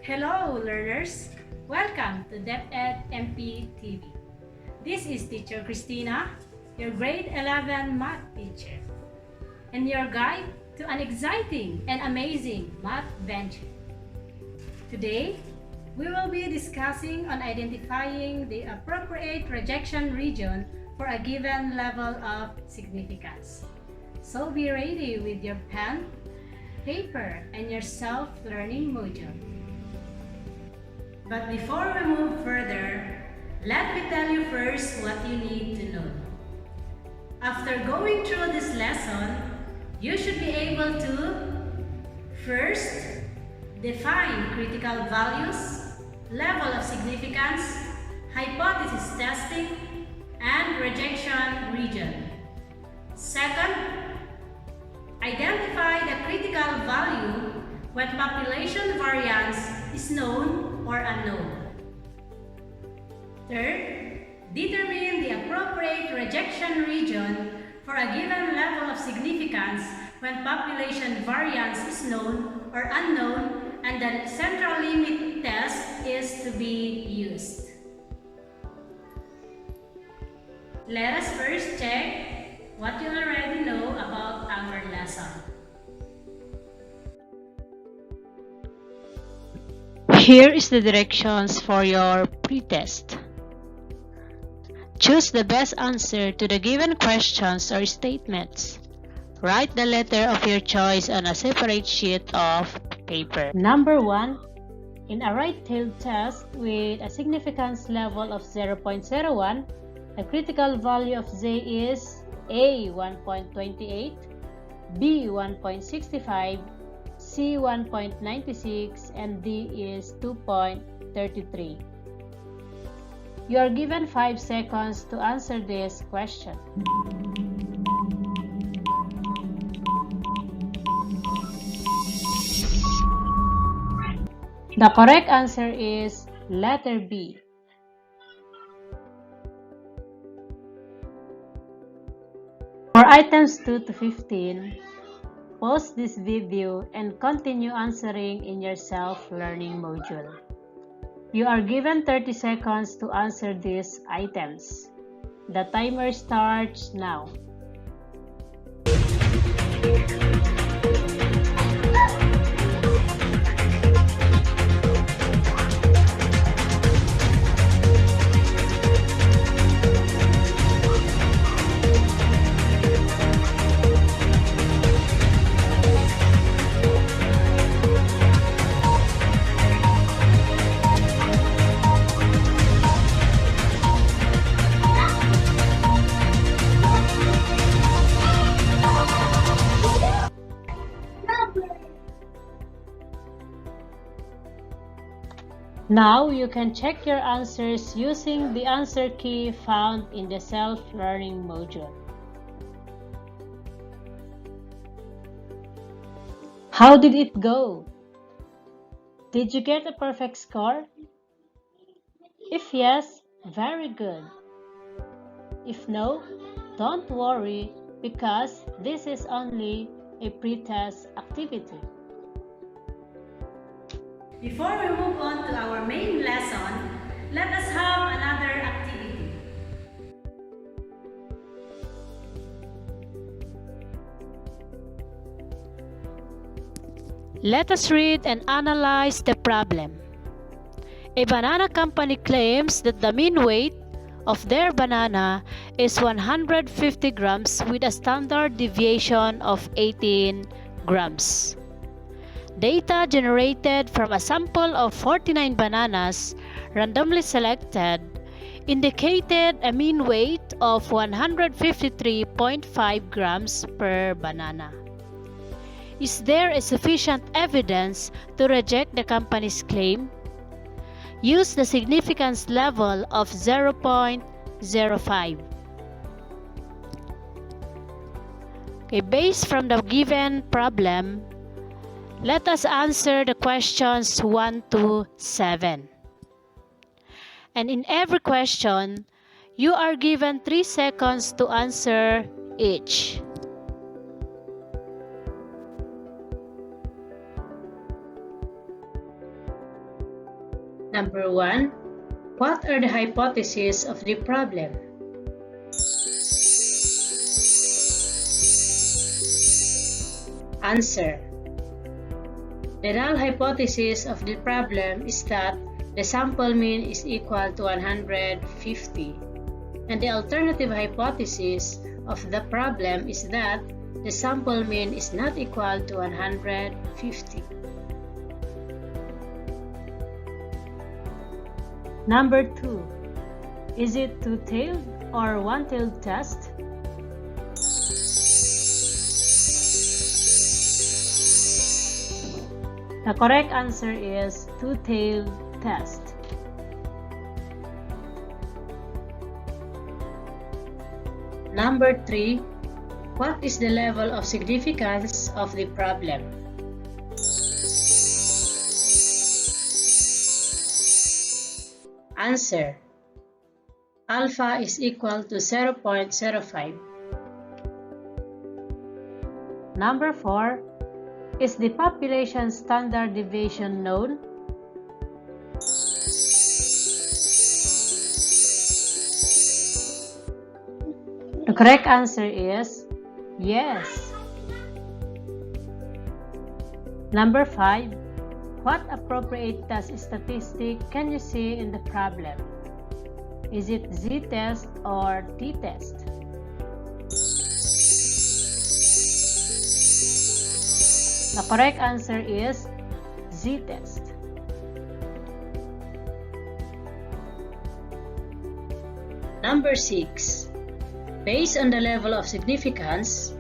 Hello, learners! Welcome to DepEd MP TV. This is Teacher Christina, your grade 11 math teacher, and your guide to an exciting and amazing math venture. Today, we will be discussing on identifying the appropriate rejection region for a given level of significance. So be ready with your pen, paper, and your self-learning module. But before we move further, let me tell you first what you need to know. After going through this lesson, you should be able to first define critical values, level of significance, hypothesis testing, and rejection region. Second, identify the critical value when population variance is known or unknown. Third, determine the appropriate rejection region for a given level of significance when population variance is known or unknown and the central limit test is to be used. Let us first check what you already know about our lesson. Here is the directions for your pretest. Choose the best answer to the given questions or statements. Write the letter of your choice on a separate sheet of paper. Number 1. In a right-tailed test with a significance level of 0.01, the critical value of Z is A 1.28, B 1.65, C 1.96, and D is 2.33. You are given 5 seconds to answer this question. The correct answer is letter B. For items 2 to 15, pause this video and continue answering in your self-learning module. You are given 30 seconds to answer these items. The timer starts now. Now you can check your answers using the answer key found in the self-learning module. How did it go? Did you get a perfect score? If yes, very good. If no, don't worry because this is only a pretest activity. Before we move on to our main lesson, let us have another activity. Let us read and analyze the problem. A banana company claims that the mean weight of their banana is 150 grams with a standard deviation of 18 grams. Data generated from a sample of 49 bananas randomly selected indicated a mean weight of 153.5 grams per banana. Is there a sufficient evidence to reject the company's claim? Use the significance level of 0.05. Okay, based from the given problem, let us answer the questions 1 to 7. And in every question, you are given 3 seconds to answer each. Number 1. What are the hypotheses of the problem? Answer. The null hypothesis of the problem is that the sample mean is equal to 150, and the alternative hypothesis of the problem is that the sample mean is not equal to 150. Number 2. Is it two-tailed or one-tailed test? The correct answer is two-tailed test. Number 3. What is the level of significance of the problem? Answer. Alpha is equal to 0.05. Number 4. Is the population standard deviation known? The correct answer is yes. Number 5. What appropriate test statistic can you see in the problem? Is it z-test or t-test? The correct answer is z-test. Number 6. Based on the level of significance,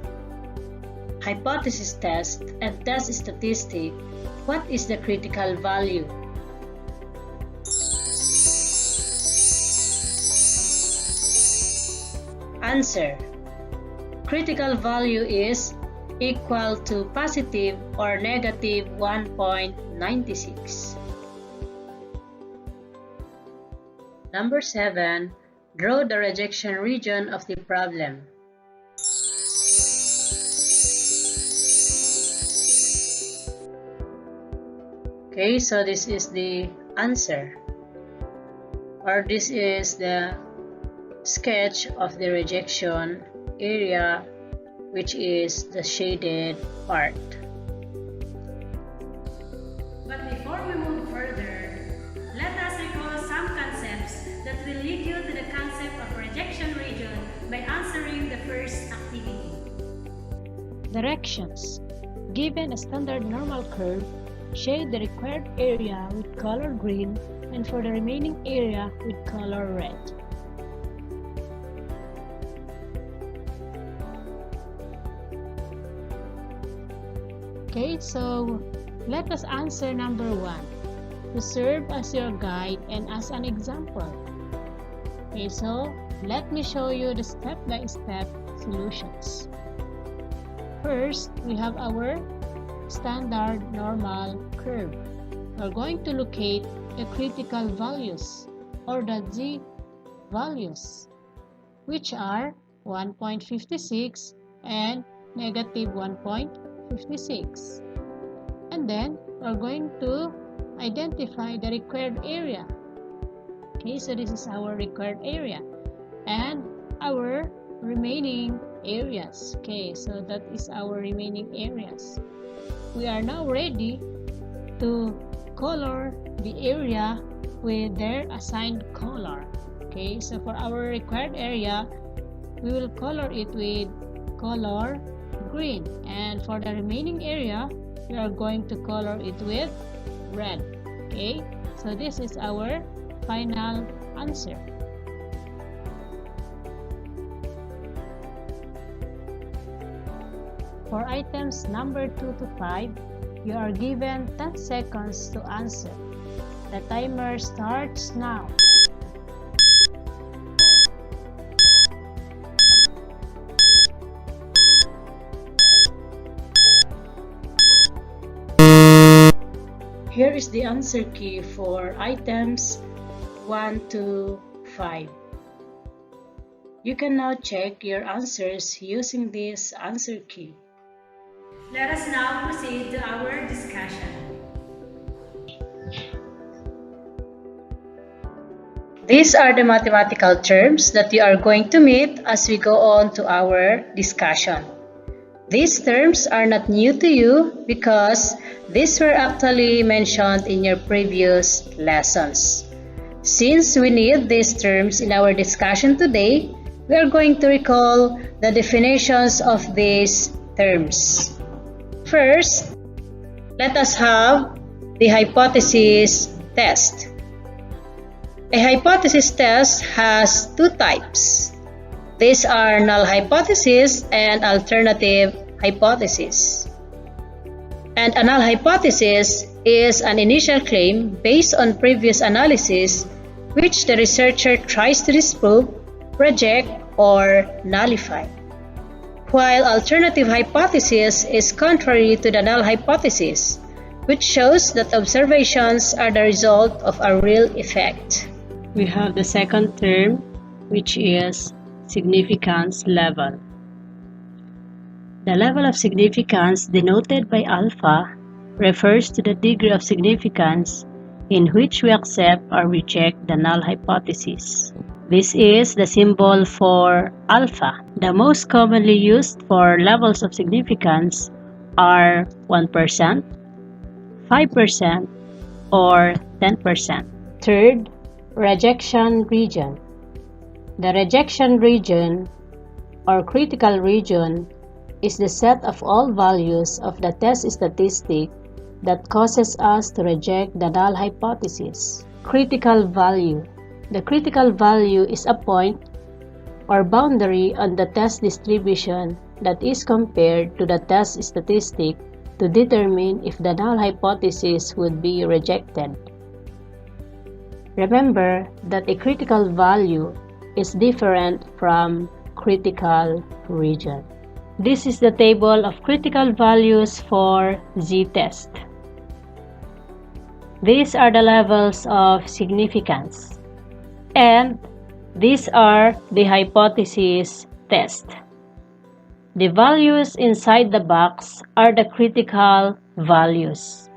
hypothesis test, and test statistic, what is the critical value? Answer. Critical value is equal to positive or negative 1.96. Number 7. Draw the rejection region of the problem. Okay, so this is the answer, or this is the sketch of the rejection area, which is the shaded part. But before we move further, let us recall some concepts that will lead you to the concept of rejection region by answering the first activity. Directions. Given a standard normal curve, shade the required area with color green and for the remaining area with color red. Okay, so let us answer number 1 to serve as your guide and as an example. Okay, so let me show you the step-by-step solutions. First, we have our standard normal curve. We're going to locate the critical values or the z values, which are 1.56 and negative 1.56. And then we're going to identify the required area. Okay, so this is our required area and our remaining areas. Okay, so that is our remaining areas. We are now ready to color the area with their assigned color. Okay, so for our required area, we will color it with color green, and for the remaining area, we are going to color it with red. Okay, so this is our final answer. For items number 2 to 5, you are given 10 seconds to answer. The timer starts now. Here is the answer key for items 1 to 5. You can now check your answers using this answer key. Let us now proceed to our discussion. These are the mathematical terms that we are going to meet as we go on to our discussion. These terms are not new to you because these were actually mentioned in your previous lessons. Since we need these terms in our discussion today, we are going to recall the definitions of these terms. First, let us have the hypothesis test. A hypothesis test has two types. These are null hypothesis and alternative hypothesis. And a null hypothesis is an initial claim based on previous analysis which the researcher tries to disprove, reject, or nullify. While alternative hypothesis is contrary to the null hypothesis, which shows that observations are the result of a real effect. We have the second term, which is significance level. The level of significance denoted by alpha refers to the degree of significance in which we accept or reject the null hypothesis. This is the symbol for alpha. The most commonly used for levels of significance are 1%, 5%, or 10%. Third, rejection region. The rejection region or critical region is the set of all values of the test statistic that causes us to reject the null hypothesis. Critical value. The critical value is a point or boundary on the test distribution that is compared to the test statistic to determine if the null hypothesis would be rejected. Remember that a critical value is different from critical region. This is the table of critical values for z-test. These are the levels of significance, and these are the hypothesis test. The values inside the box are the critical values.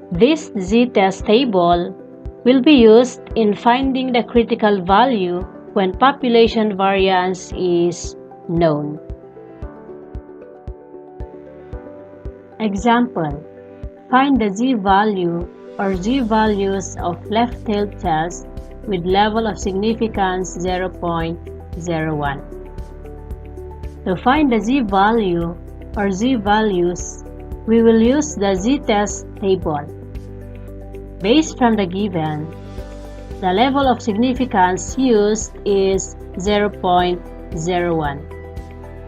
This z-test table will be used in finding the critical value when population variance is known. Example: find the z-value or z-values of left-tailed test with level of significance 0.01. To find the z-value or z-values, we will use the z-test table. Based from the given, the level of significance used is 0.01,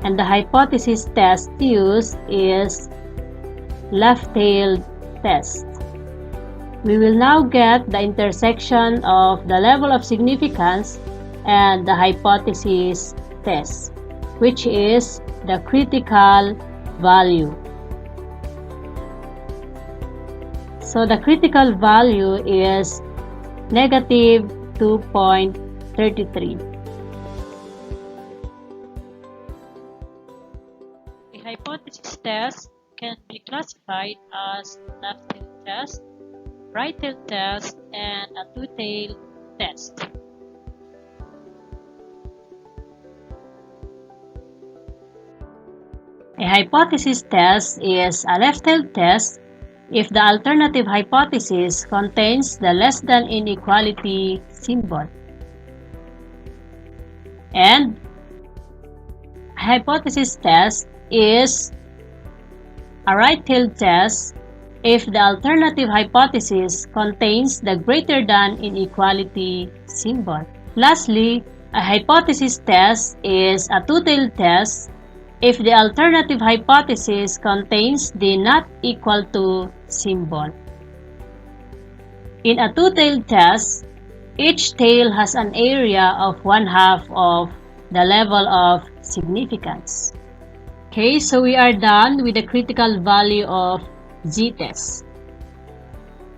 and the hypothesis test used is left-tailed test. We will now get the intersection of the level of significance and the hypothesis test, which is the critical value. So the critical value is negative 2.33. A hypothesis test can be classified as left-tailed test, right-tailed test, and a two-tailed test. A hypothesis test is a left-tailed test if the alternative hypothesis contains the less than inequality symbol. And a hypothesis test is a right-tailed test if the alternative hypothesis contains the greater than inequality symbol. Lastly, a hypothesis test is a two-tailed test if the alternative hypothesis contains the not equal to symbol. In a two-tailed test, each tail has an area of 1/2 of the level of significance. Okay, so we are done with the critical value of z-test.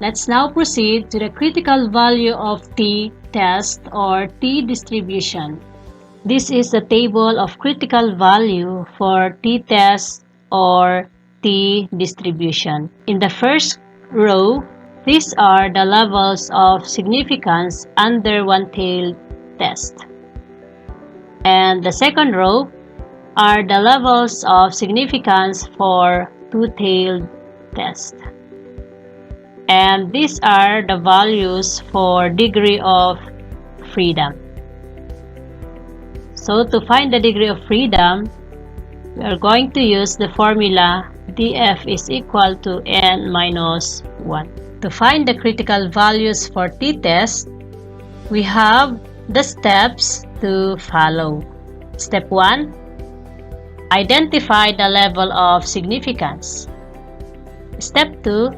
Let's now proceed to the critical value of t-test or t-distribution. This is the table of critical value for t-test or t-distribution. In the first row, These are the levels of significance under one-tailed test. And the second row are the levels of significance for two-tailed test. And these are the values for degree of freedom. So to find the degree of freedom, we are going to use the formula df is equal to n minus 1. To find the critical values for t-test, we have the steps to follow. Step 1. Identify the level of significance. Step 2.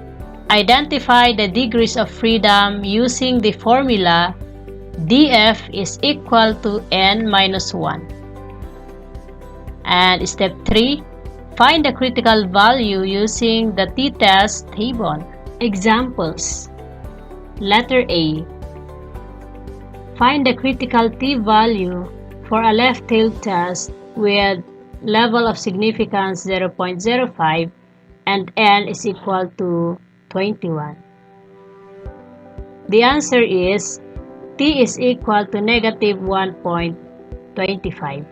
Identify the degrees of freedom using the formula df is equal to n minus 1. And step 3. Find the critical value using the t-test table. Examples. Letter A. Find the critical t-value for a left-tailed test with level of significance 0.05 and n is equal to 21. The answer is t is equal to negative 1.25.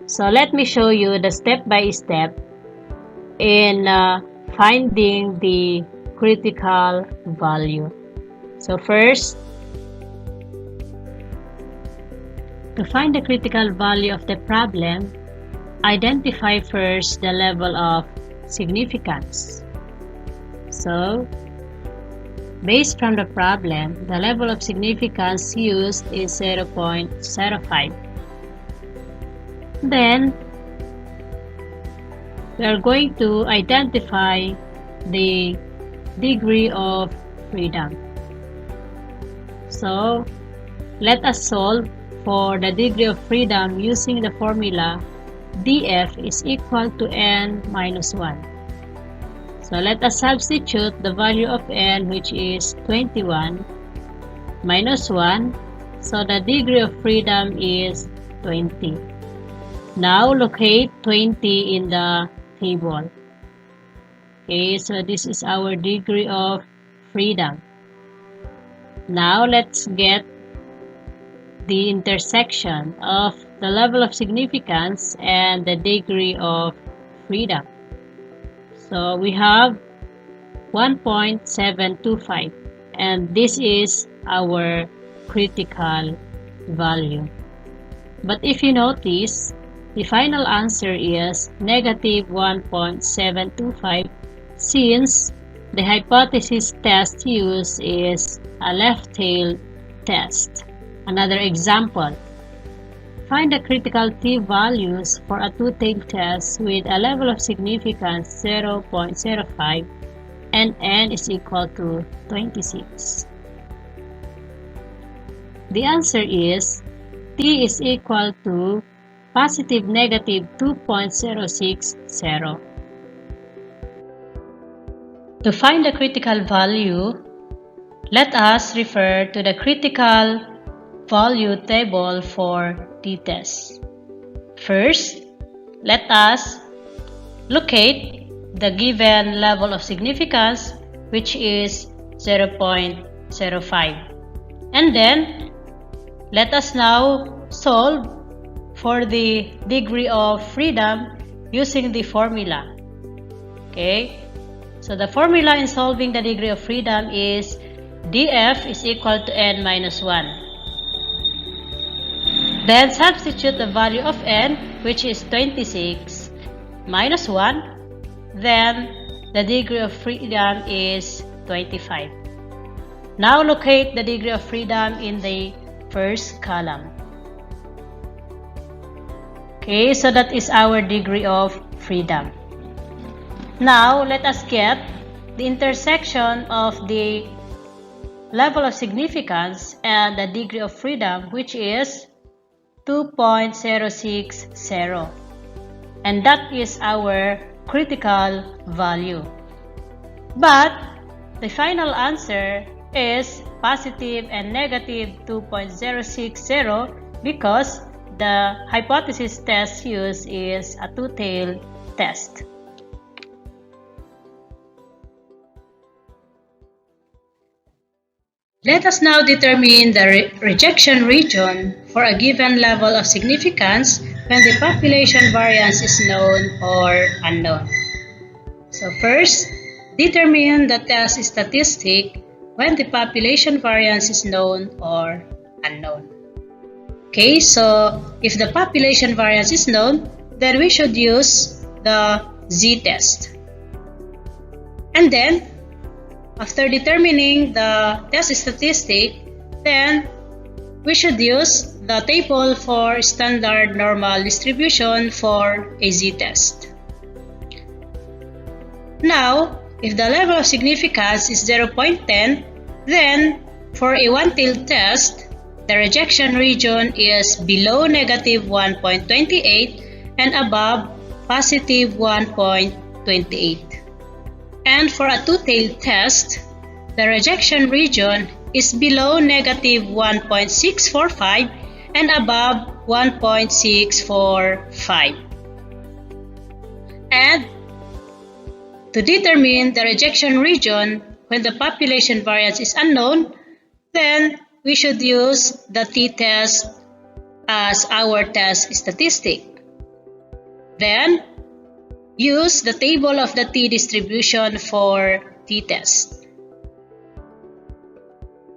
So let me show you the step-by-step in finding the critical value. So first, to find the critical value of the problem, identify first the level of significance. So, based from the problem, the level of significance used is 0.05. Then, we are going to identify the degree of freedom. So, let us solve for the degree of freedom using the formula df is equal to n minus 1. So let us substitute the value of n, which is 21, minus 1. So the degree of freedom is 20. Now locate 20 in the table. Okay, so this is our degree of freedom. Now let's get the intersection of the level of significance and the degree of freedom. So we have 1.725 and this is our critical value. But if you notice, the final answer is negative 1.725 since the hypothesis test used is a left-tailed test. Another example. Find the critical t-values for a two-tailed test with a level of significance 0.05 and n is equal to 26. The answer is t is equal to positive negative 2.060. To find the critical value, let us refer to the critical value table for t-test. First, let us locate the given level of significance, which is 0.05. And then, let us now solve for the degree of freedom using the formula. Okay, so the formula in solving the degree of freedom is df is equal to n minus 1. Then substitute the value of n, which is 26, minus 1. Then the degree of freedom is 25. Now locate the degree of freedom in the first column. Okay, so that is our degree of freedom. Now let us get the intersection of the level of significance and the degree of freedom, which is 2.060, and that is our critical value. But the final answer is positive and negative 2.060 because the hypothesis test used is a two-tailed test. Let us now determine the rejection region for a given level of significance when the population variance is known or unknown. So first, determine the test statistic when the population variance is known or unknown. Okay, so if the population variance is known, then we should use the z-test. And then, after determining the test statistic, then we should use the table for standard normal distribution for a z-test. Now, if the level of significance is 0.10, then for a one-tailed test, the rejection region is below negative 1.28 and above positive 1.28. And for a two-tailed test, the rejection region is below negative 1.645 and above 1.645. And to determine the rejection region when the population variance is unknown, then we should use the t-test as our test statistic. Then, use the table of the t-distribution for t-test.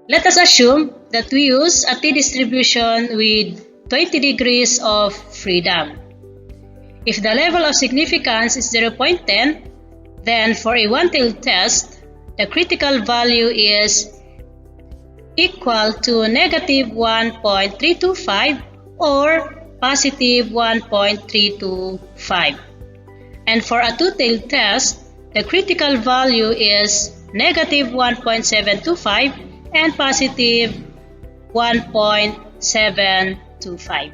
Let us assume that we use a t-distribution with 20 degrees of freedom. If the level of significance is 0.10, then for a one-tailed test, the critical value is equal to negative 1.325 or positive 1.325. And for a two-tailed test, the critical value is negative 1.725 and positive 1.725.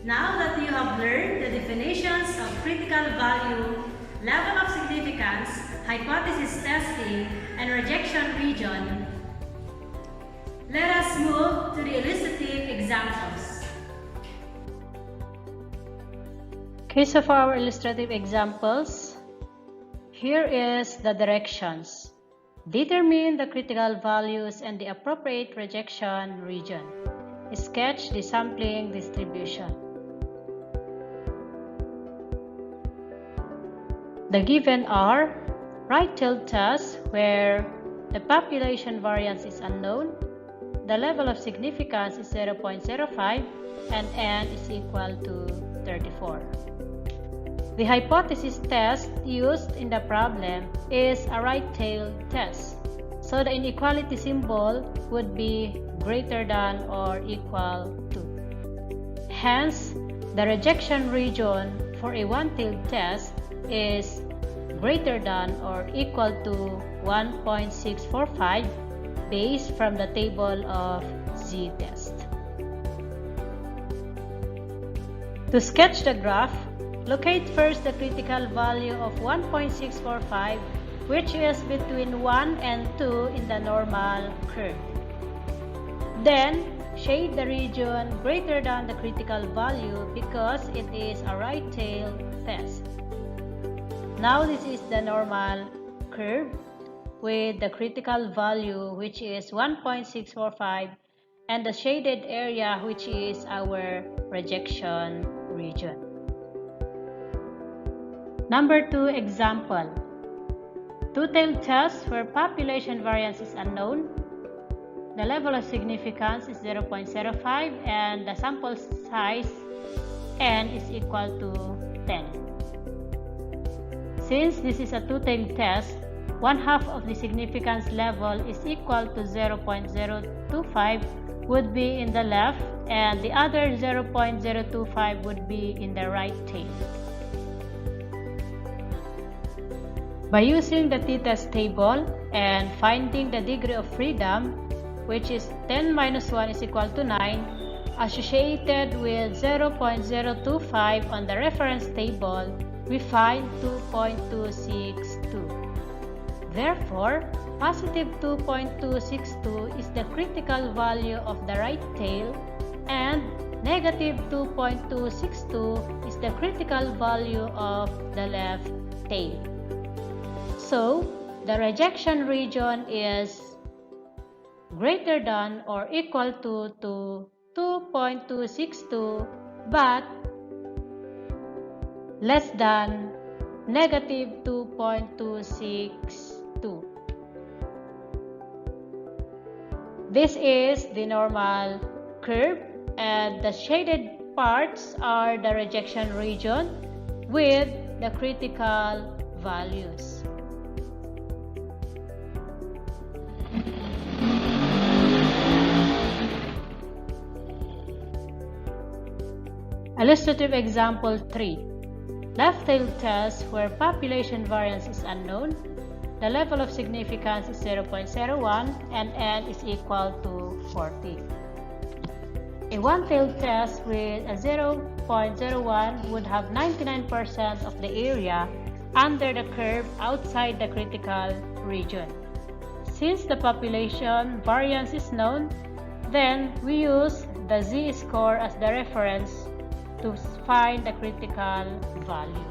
Now that you have learned the definitions of critical value, level of significance, hypothesis testing, and rejection region, let us move to the illustrative examples. Okay, so for our illustrative examples, here is the directions. Determine the critical values and the appropriate rejection region. Sketch the sampling distribution. The given are right-tailed test where the population variance is unknown, the level of significance is 0.05, and n is equal to 34. The hypothesis test used in the problem is a right-tailed test, so the inequality symbol would be greater than or equal to. Hence, the rejection region for a one-tailed test is greater than or equal to 1.645 based from the table of z-test. To sketch the graph, locate first the critical value of 1.645, which is between 1 and 2 in the normal curve. Then, shade the region greater than the critical value because it is a right-tailed test. Now this is the normal curve with the critical value which is 1.645 and the shaded area which is our rejection region. Number 2 example. Two-tailed test where population variance is unknown. The level of significance is 0.05 and the sample size n is equal to 10. Since this is a two-tailed test, one half of the significance level is equal to 0.025 would be in the left and the other 0.025 would be in the right tail. By using the t-test table and finding the degree of freedom, which is 10 minus 1 is equal to 9, associated with 0.025 on the reference table, we find 2.262. Therefore, positive 2.262 is the critical value of the right tail and negative 2.262 is the critical value of the left tail. So, the rejection region is greater than or equal to 2.262 but less than negative 2.262. This is the normal curve, and the shaded parts are the rejection region with the critical values. Illustrative example 3. Left tail test where population variance is unknown. The level of significance is 0.01 and n is equal to 40. A one-tailed test with a 0.01 would have 99% of the area under the curve outside the critical region. Since the population variance is known, then we use the z-score as the reference to find the critical value.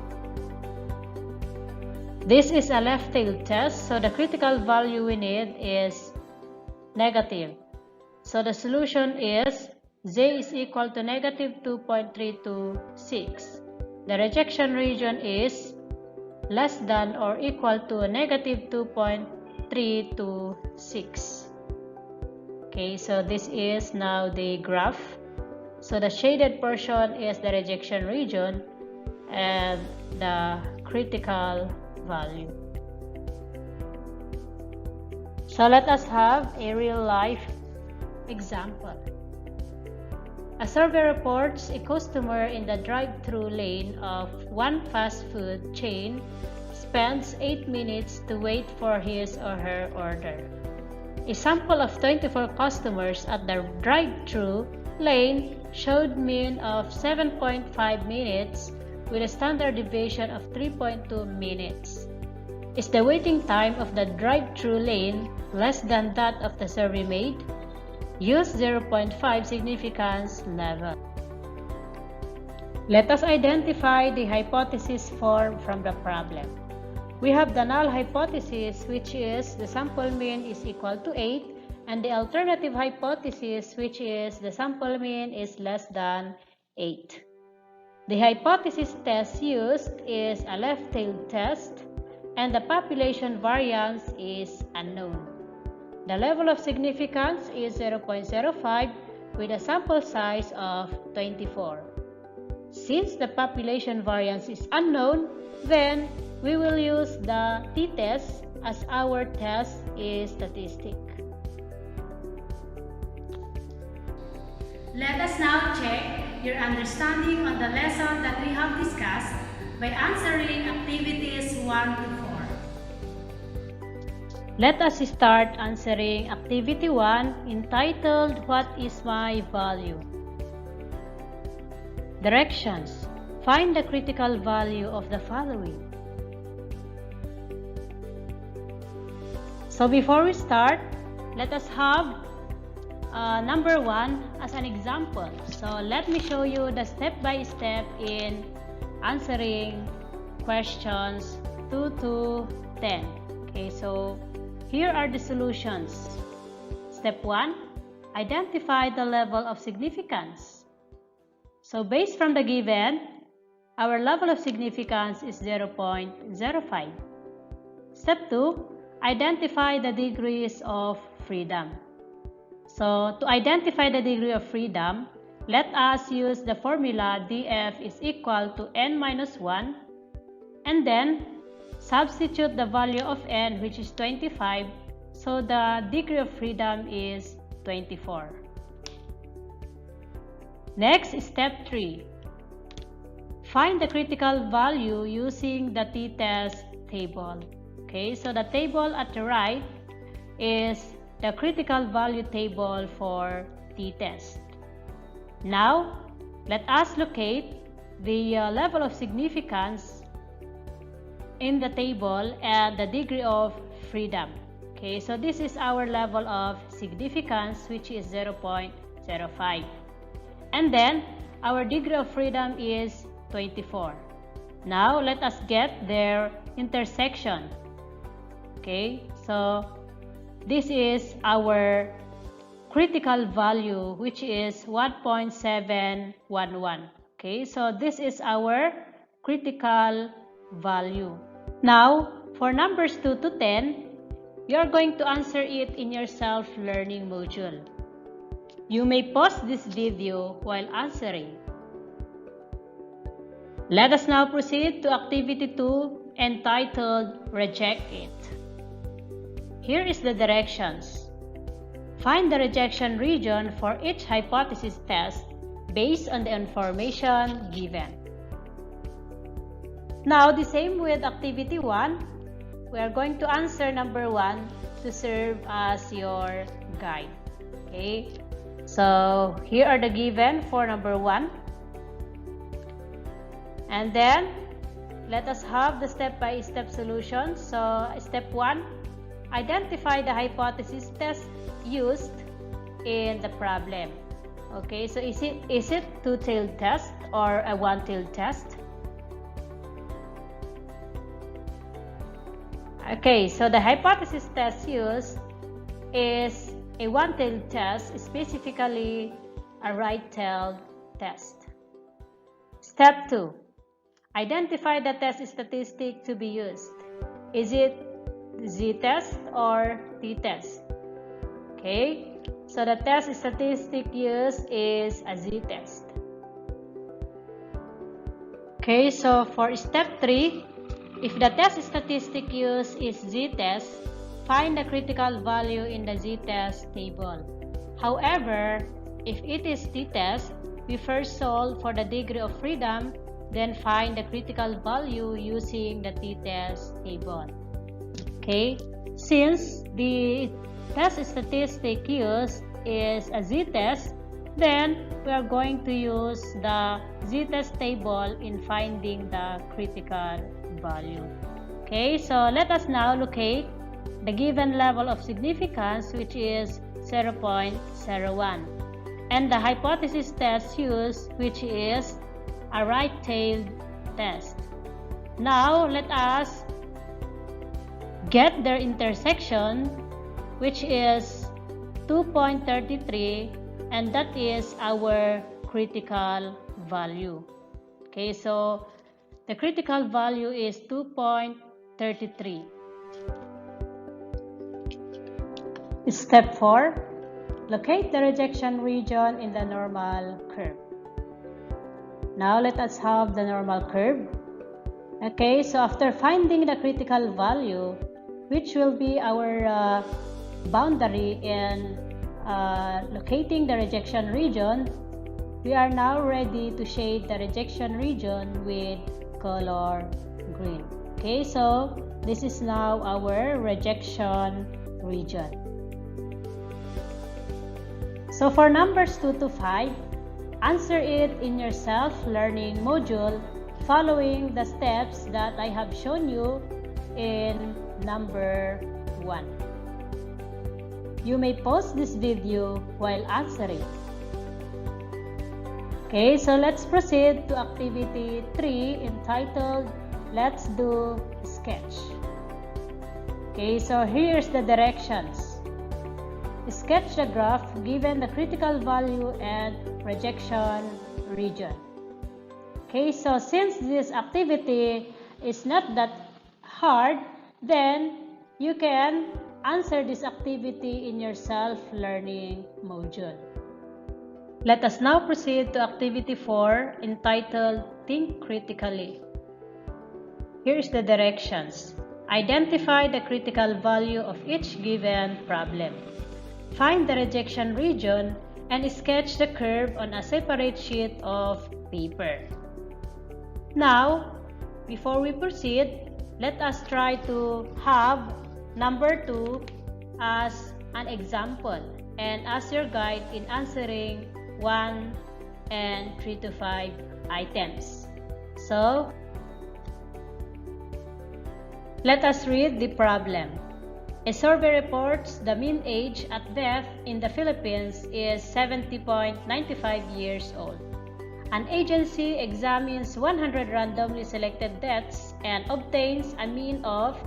This is a left-tailed test, so the critical value we need is negative. So the solution is z is equal to negative 2.326. The rejection region is less than or equal to negative 2.326. Okay, so this is now the graph. So the shaded portion is the rejection region and the critical value. So let us have a real-life example. A survey reports a customer in the drive-thru lane of one fast food chain spends 8 minutes to wait for his or her order. A sample of 24 customers at the drive-thru lane showed mean of 7.5 minutes with a standard deviation of 3.2 minutes. Is the waiting time of the drive-thru lane less than that of the survey made? Use 0.5 significance level. Let us identify the hypothesis formed from the problem. We have the null hypothesis, which is the sample mean is equal to 8, and the alternative hypothesis, which is the sample mean is less than 8. The hypothesis test used is a left-tailed test, and the population variance is unknown. The level of significance is 0.05 with a sample size of 24. Since the population variance is unknown, then we will use the t-test as our test is statistic. Let us now check your understanding on the lesson that we have discussed by answering activities 1 to 4. Let us start answering activity 1 entitled What is my value? Directions. Find the critical value of the following. So before we start, let us have number 1 as an example. So let me show you the step-by-step in answering questions 2 to 10. Okay, so here are the solutions. Step 1, identify the level of significance. So based from the given, our level of significance is 0.05. Step 2, identify the degrees of freedom. So to identify the degree of freedom, let us use the formula df is equal to n minus 1 and then substitute the value of n, which is 25, so the degree of freedom is 24. Next is step 3. Find the critical value using the t-test table. Okay, so the table at the right is the critical value table for t-test. Now, let us locate the level of significance in the table and the degree of freedom. Okay, so this is our level of significance, which is 0.05. And then, our degree of freedom is 24. Now, let us get their intersection. Okay, so this is our critical value, which is 1.711. Okay, so this is our critical value. Now, for numbers 2 to 10, you are going to answer it in your self-learning module. You may pause this video while answering. Let us now proceed to activity 2 entitled Reject It. Here is the directions. Find the rejection region for each hypothesis test based on the information given. Now, the same with activity 1, we are going to answer number 1 to serve as your guide. Okay, so here are the given for number 1. And then, let us have the step-by-step solution. So, step 1, identify the hypothesis test used in the problem. Okay, so is it two-tailed test or a one-tailed test? Okay, so the hypothesis test used is a one-tailed test, specifically a right-tailed test. Step 2, identify the test statistic to be used. Is it z-test or t-test? Okay, so the test statistic used is a z-test. Okay, so for step 3, if the test statistic used is z-test, find the critical value in the z-test table. However, if it is t-test, we first solve for the degree of freedom, then find the critical value using the t-test table. Okay, since the test statistic used is a z-test, then we are going to use the z-test table in finding the critical value. Okay, so let us now locate the given level of significance, which is 0.01, and the hypothesis test used, which is a right-tailed test. Now let us get their intersection, which is 2.33, and that is our critical value. Okay, so the critical value is 2.33. Step 4, locate the rejection region in the normal curve. Now let us have the normal curve. Okay, so after finding the critical value, which will be our boundary in locating the rejection region, we are now ready to shade the rejection region with color green. Okay, so this is now our rejection region. So for numbers 2 to 5, answer it in your self-learning module following the steps that I have shown you in number 1. You may pause this video while answering. Okay, so let's proceed to activity 3 entitled Let's Do Sketch. Okay, so here's the directions. Sketch the graph given the critical value and rejection region. Okay, so since this activity is not that hard, then you can answer this activity in your self-learning module. Let us now proceed to activity 4 entitled Think Critically. Here is the directions. Identify the critical value of each given problem. Find the rejection region and sketch the curve on a separate sheet of paper. Now, before we proceed, let us try to have number 2 as an example and as your guide in answering 1 and 3 to 5 items. So, let us read the problem. A survey reports the mean age at death in the Philippines is 70.95 years old. An agency examines 100 randomly selected deaths and obtains a mean of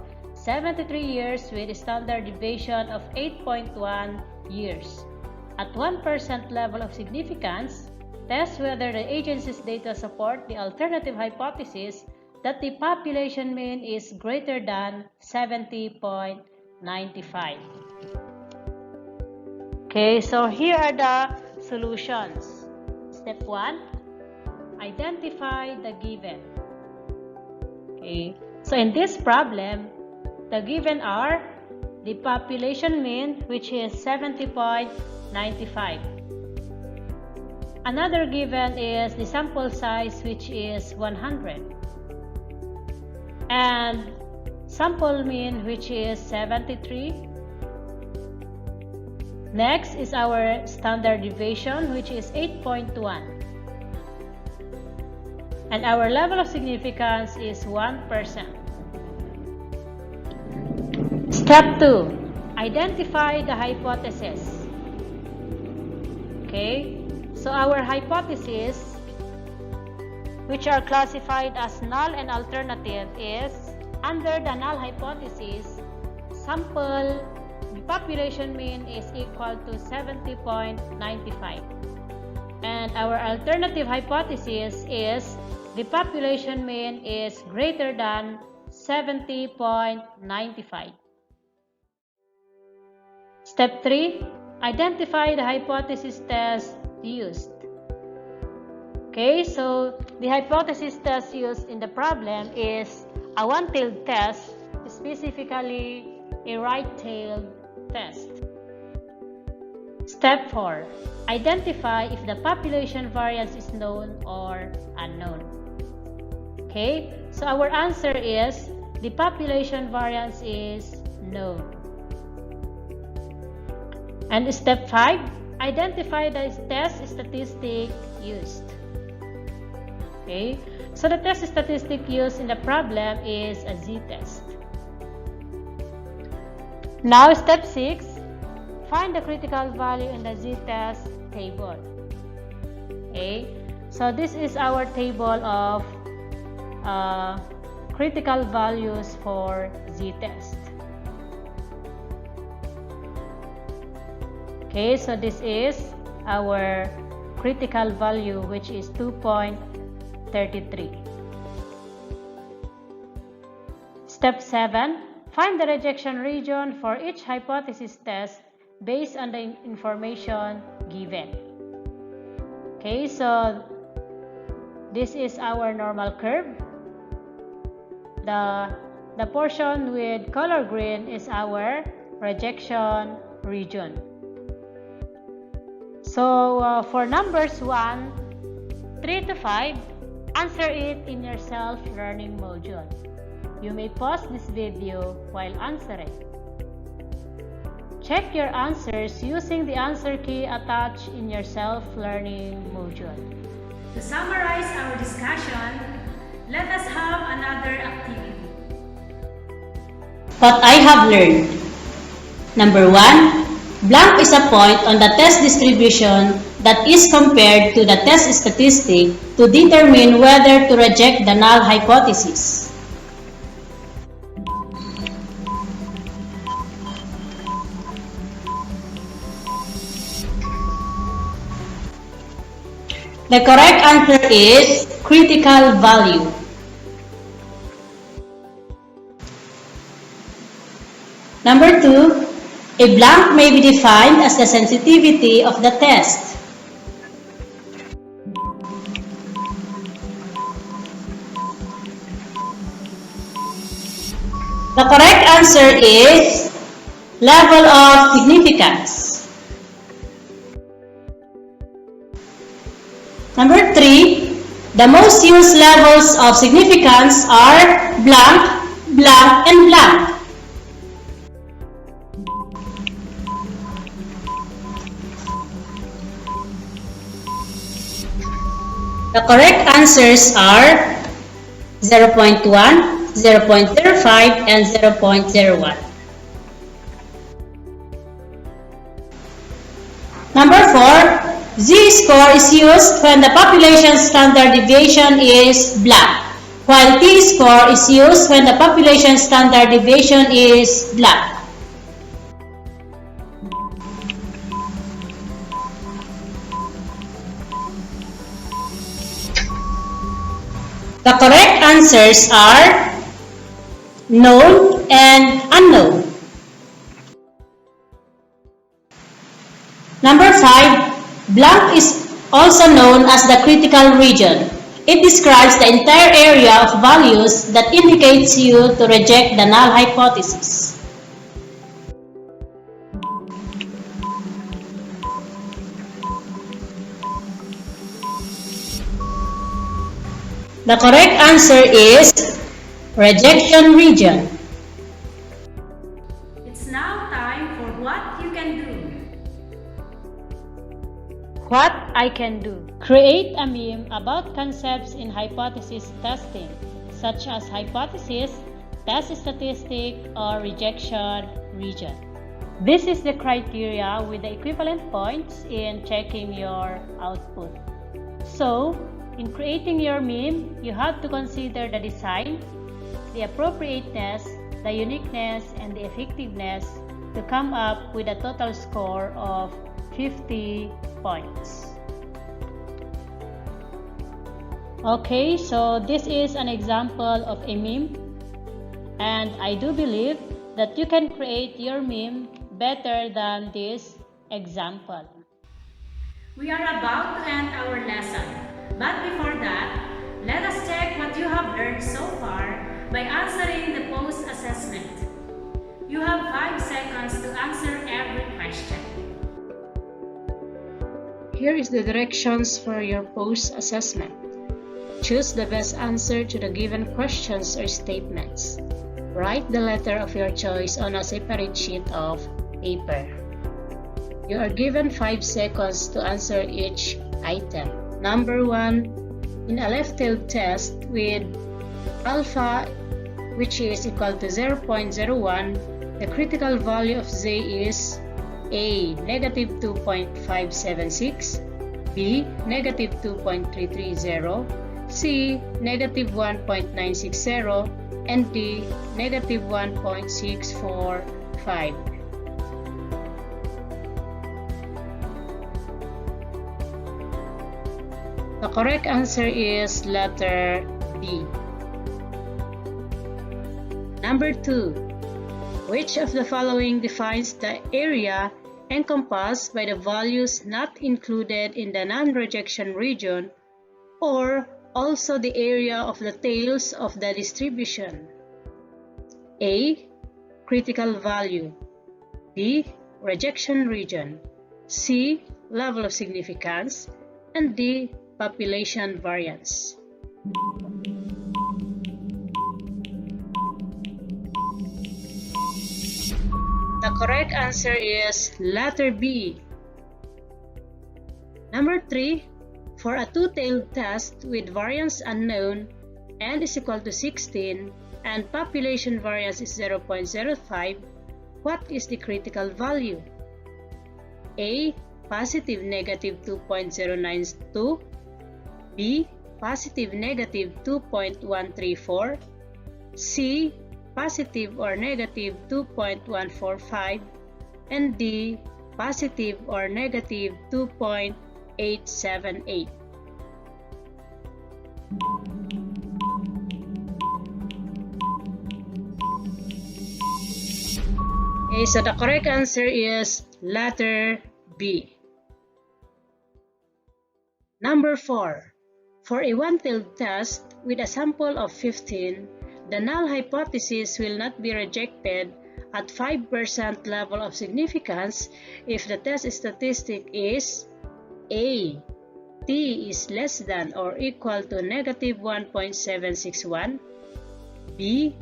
73 years with a standard deviation of 8.1 years. At 1% level of significance, test whether the agency's data support the alternative hypothesis that the population mean is greater than 70.95. Okay, so here are the solutions. Step 1, identify the given. Okay, so in this problem, the given are the population mean, which is 70.95. Another given is the sample size, which is 100. And sample mean, which is 73. Next is our standard deviation, which is 8.1. And our level of significance is 1%. Step 2. Identify the hypothesis. Okay, so our hypothesis, which are classified as null and alternative, is under the null hypothesis, sample population mean is equal to 70.95. And our alternative hypothesis is the population mean is greater than 70.95. Step 3. Identify the hypothesis test used. Okay, so the hypothesis test used in the problem is a one-tailed test, specifically a right-tailed test. Step 4. Identify if the population variance is known or unknown. Okay, so our answer is the population variance is known. And step 5, identify the test statistic used. Okay, so the test statistic used in the problem is a z-test. Now step 6, find the critical value in the z-test table. Okay, so this is our table of critical values for z-test. Okay, so this is our critical value, which is 2.33. Step 7, find the rejection region for each hypothesis test based on the information given. Okay, so this is our normal curve. The portion with color green is our rejection region. So for numbers 1, 3 to 5, answer it in your self-learning module. You may pause this video while answering. Check your answers using the answer key attached in your self-learning module. To summarize our discussion, let us have another activity. What I have learned. Number 1, blank is a point on the test distribution that is compared to the test statistic to determine whether to reject the null hypothesis. The correct answer is critical value. Number 2, a blank may be defined as the sensitivity of the test. The correct answer is level of significance. Number 3, the most used levels of significance are blank, blank, and blank. The correct answers are 0.1, 0.05, and 0.01. Number 4, Z-score is used when the population standard deviation is blank. while t-score is used when the population standard deviation is blank. The correct answers are known and unknown. Number 5, blank is also known as the critical region. It describes the entire area of values that indicates you to reject the null hypothesis. The correct answer is rejection region. It's now time for what you can do. What I can do. Create a meme about concepts in hypothesis testing, such as hypothesis, test statistic, or rejection region. This is the criteria with the equivalent points in checking your output. So, in creating your meme, you have to consider the design, the appropriateness, the uniqueness, and the effectiveness to come up with a total score of 50 points. Okay, so this is an example of a meme, and I do believe that you can create your meme better than this example. We are about to end our lesson, but before that, let us check what you have learned so far by answering the post-assessment. You have 5 seconds to answer every question. Here is the directions for your post-assessment. Choose the best answer to the given questions or statements. Write the letter of your choice on a separate sheet of paper. You are given 5 seconds to answer each item. Number 1, in a left-tailed test with alpha which is equal to 0.01, the critical value of z is A. Negative 2.576, B. Negative 2.330, C. Negative 1.960, and D. Negative 1.645. The correct answer is letter B. Number 2. Which of the following defines the area encompassed by the values not included in the non-rejection region, or also the area of the tails of the distribution? A. Critical value, B. Rejection region, C. Level of significance, and D. Population variance. The correct answer is letter B. Number 3. For a two-tailed test with variance unknown n is equal to 16 and population variance is 0.05, what is the critical value? A. Positive negative 2.092, B. Positive negative 2.134, C. Positive or negative 2.145, and D. Positive or negative 2.878. Okay, so the correct answer is letter B. Number 4. For a one-tailed test with a sample of 15, the null hypothesis will not be rejected at 5% level of significance if the test statistic is A. T is less than or equal to negative 1.761, B.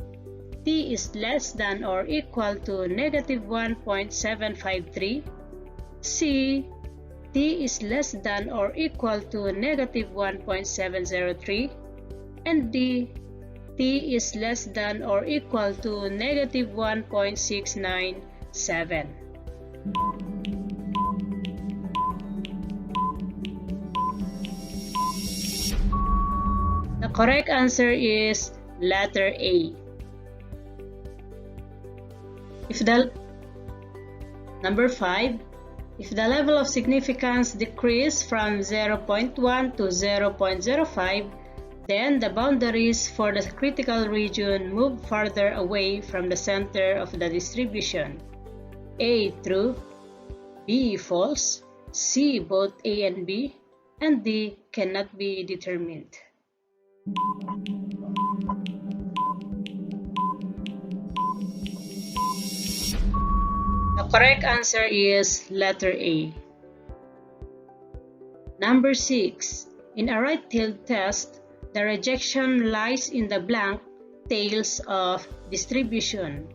T is less than or equal to negative 1.753, C. T is less than or equal to negative 1.703, and D. T is less than or equal to negative 1.697. The correct answer is letter A. Number 5, if the level of significance decrease from 0.1 to 0.05, then the boundaries for the critical region move farther away from the center of the distribution. A, true, B, false, C, both A and B, and D, cannot be determined. The correct answer is letter A. Number 6. In a right-tailed test, the rejection lies in the blank tails of distribution.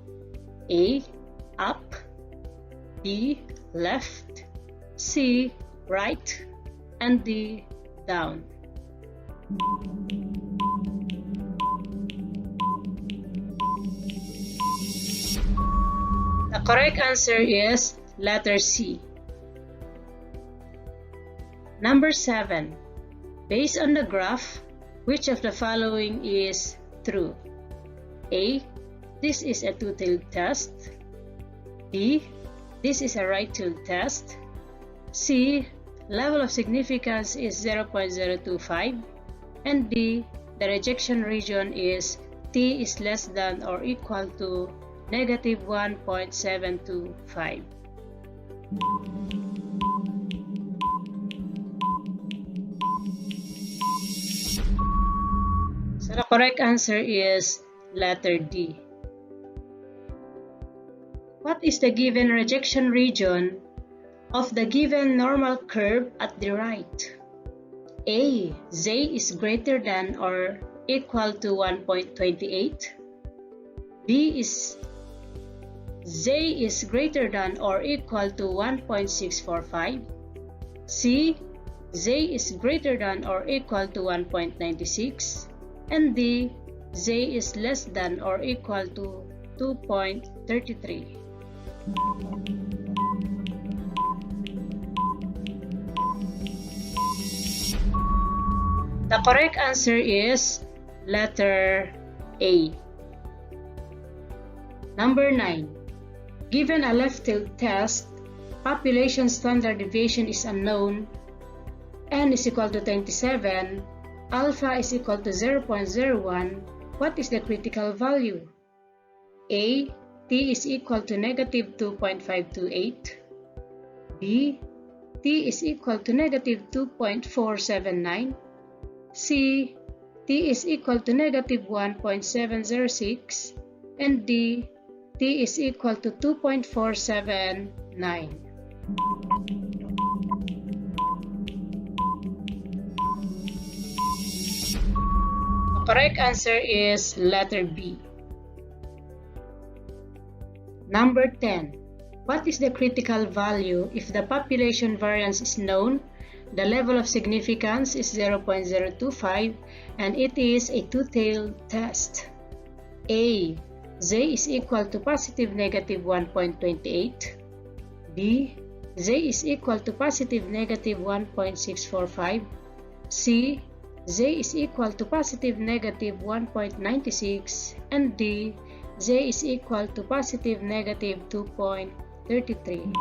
A, up, B, left, C, right, and D, down. The correct answer is letter C. Number 7. Based on the graph, which of the following is true? A, this is a two-tailed test. B, this is a right-tailed test. C, level of significance is 0.025. And D, the rejection region is T is less than or equal to negative 1.725. So the correct answer is letter D. What is the given rejection region of the given normal curve at the right? A, Z is greater than or equal to 1.28. B is Z is greater than or equal to 1.645. C, Z is greater than or equal to 1.96. And D, Z is less than or equal to 2.33. The correct answer is letter A. Number 9. Given a left-tailed test, population standard deviation is unknown, n is equal to 27, alpha is equal to 0.01, what is the critical value? A, T is equal to negative 2.528. B, T is equal to negative 2.479. C, T is equal to negative 1.706. And D, T is equal to 2.479. The correct answer is letter B. Number 10. What is the critical value if the population variance is known, the level of significance is 0.025, and it is a two-tailed test? A, Z is equal to positive negative 1.28. B, Z is equal to positive negative 1.645. C, Z is equal to positive negative 1.96. And D, Z is equal to positive negative 2.33.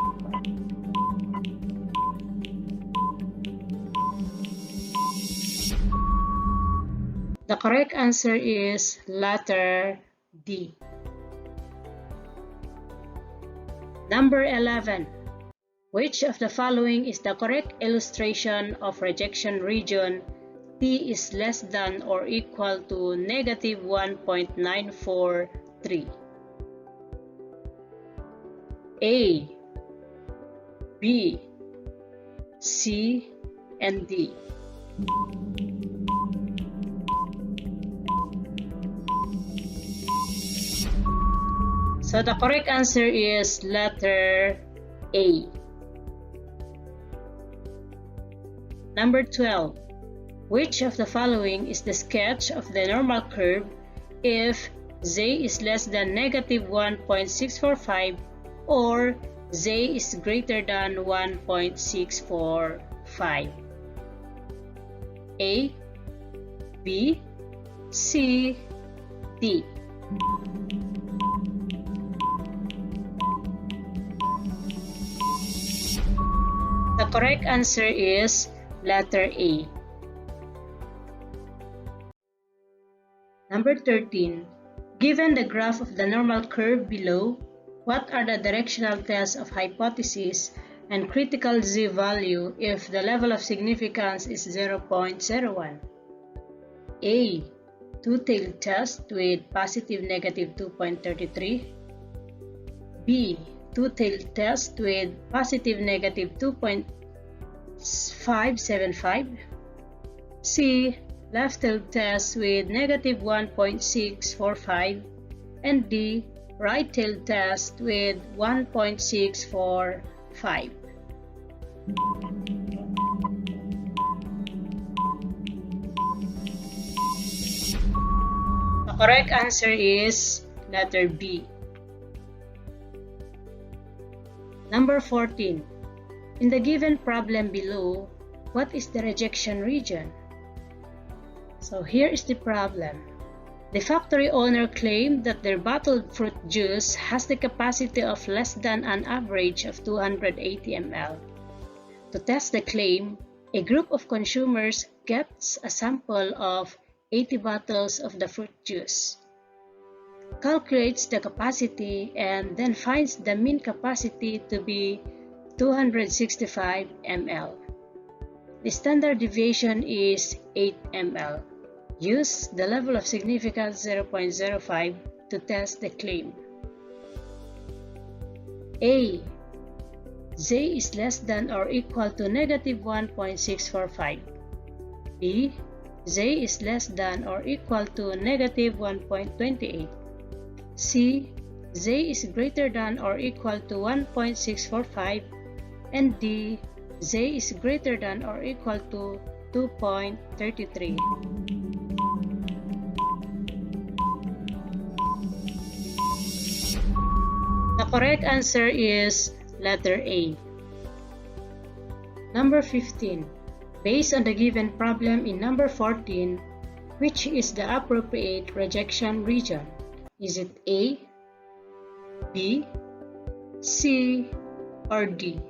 The correct answer is letter D. Number 11. Which of the following is the correct illustration of rejection region T is less than or equal to negative 1.943? A, B, C, and D. So the correct answer is letter A. Number 12. Which of the following is the sketch of the normal curve if Z is less than negative 1.645 or Z is greater than 1.645? A, B, C, D. The correct answer is letter A. Number 13. Given the graph of the normal curve below, what are the directional tests of hypothesis and critical z-value if the level of significance is 0.01? A. Two-tailed test with positive negative 2.33. B. Two-tailed test with positive negative 2.575. C. Left-tailed test with negative 1.645. And D. Right-tailed test with 1.645. The correct answer is letter B. Number 14. In the given problem below, what is the rejection region? So here is the problem. The factory owner claimed that their bottled fruit juice has the capacity of less than an average of 280 ml. To test the claim, a group of consumers gets a sample of 80 bottles of the fruit juice, calculates the capacity, and then finds the mean capacity to be 265 ml. The standard deviation is 8 ml. Use the level of significance 0.05 to test the claim. A. Z is less than or equal to negative 1.645. B. Z is less than or equal to negative 1.28. C. Z is greater than or equal to 1.645. And D. Z is greater than or equal to 2.33. The correct answer is letter A. Number 15. Based on the given problem in number 14, which is the appropriate rejection region? Is it A, B, C, or D?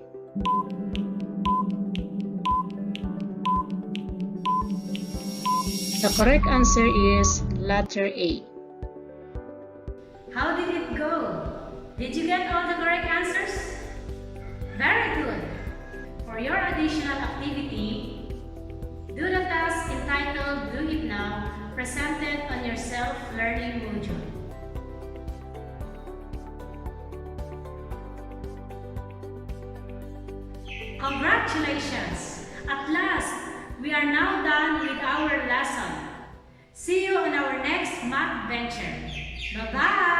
The correct answer is letter A. How did it go? Did you get all the correct answers? Very good! For your additional activity, do the task entitled Do It Now, presented on your self-learning module. Congratulations! At last, we are now done with our lesson. See you on our next math venture. Bye-bye!